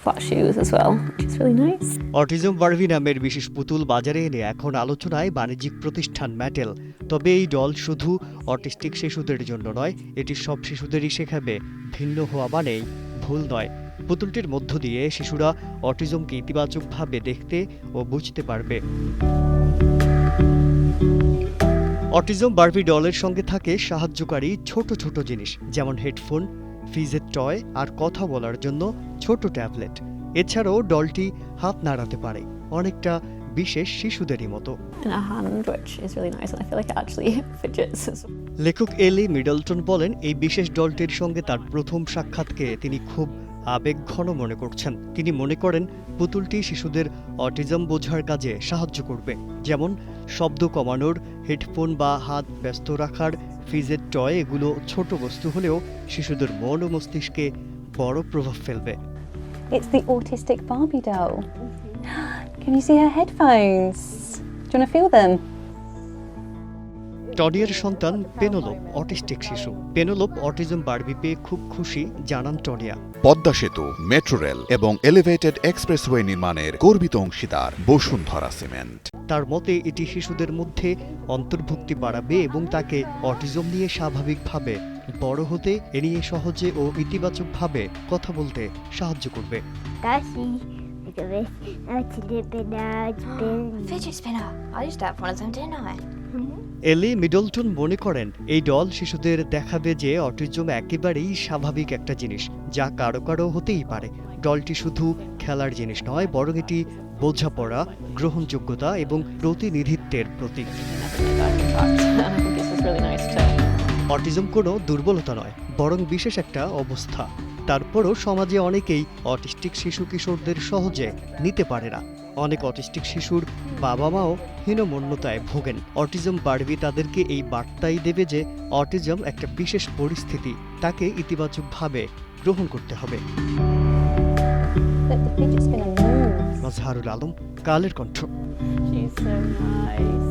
flat shoes as well, which is really nice. Autism Barbie নামের বিশেষ পুতুল বাজারে এনে এখন আলোচনায় বাণিজ্যিক প্রতিষ্ঠান ম্যাটেল। তবে এই ডল শুধু অটিস্টিক শিশুদের জন্য নয়, এটি সব শিশুদেরই শেখাবে ভিন্ন হওয়া মানেই ভুল নয়। পুতুলটির মধ্য দিয়ে শিশুরা অটিজমকে ইতিবাচকভাবে দেখতে ও বুঝতে পারবে। অটিজম বারবি ডলের সঙ্গে থাকে সাহায্যকারী ছোট ছোট জিনিস, যেমন হেডফোন, ফিজেট টয় আর কথা বলার জন্য ছোট ট্যাবলেট। এছাড়াও ডলটি হাত নাড়াতে পারে, অনেকটা বিশেষ শিশুদেরই মতো। In a hand, which is really nice, and I feel like it actually fidgets. লেখক এলি মিডলটন বলেন, এই বিশেষ ডলটির সঙ্গে তার প্রথম সাক্ষাৎকে তিনি খুব আবেগঘন মনে করছেন। তিনি মনে করেন পুতুলটি শিশুদের অটিজম বোঝার কাজে সাহায্য করবে, যেমন শব্দ কমানোর, হেডফোন বা হাত ব্যস্ত রাখার, ফিজেট টয়। এগুলো ছোট বস্তু হলেও শিশুদের মন ও মস্তিষ্কে বড় প্রভাব ফেলবে। It's the autistic Barbie doll. Can you see her headphones? Do you want to feel them? টনিয়ার সন্তান পেনোলোপ অটিস্টিক শিশু। পেনোলোপ অটিজম বারবি পেয়ে খুব খুশি, জানান টনিয়া। পদ্মা সেতু, মেট্রো রেল এবং এলিভেটেড এক্সপ্রেসওয়ে নির্মাণের গর্বিত অংশীদার বসুন্ধরা সিমেন্ট। তার মতে এটি শিশুদের মধ্যে অন্তর্ভুক্তি বাড়াবে এবং তাকে অটিজম নিয়ে স্বাভাবিকভাবে বড় হতে, এ নিয়ে সহজে ও ইতিবাচকভাবে কথা বলতে সাহায্য করবে। Fidget spinner. I used to have one of them, didn't I? এলি মিডলটন মনে করেন এই ডল শিশুদের দেখাবে যে অটিজম একেবারেই স্বাভাবিক একটা জিনিস, যা কারো কারো হতেই পারে। ডলটি শুধু খেলার জিনিস নয়, বরং এটি বোঝাপড়া, গ্রহণযোগ্যতা এবং প্রতিনিধিত্বের প্রতীক। And I think this is really nice too. Autism কোনো দুর্বলতা নয়, বরং বিশেষ একটা অবস্থা। তারপরও সমাজে অনেকেই অটিস্টিক শিশু কিশোরদের সহজে নিতে পারে না। অনেক অটিস্টিক শিশুর বাবা মাও হীনমন্যতায় ভোগেন। অটিজম বারবি তাদেরকে এই বার্তাই দেবে যে অটিজম একটা বিশেষ পরিস্থিতি, তাকে ইতিবাচকভাবে গ্রহণ করতে হবে। Let the fidget spinner move. Mazharul Alam, Kaler Kantho. She's so nice.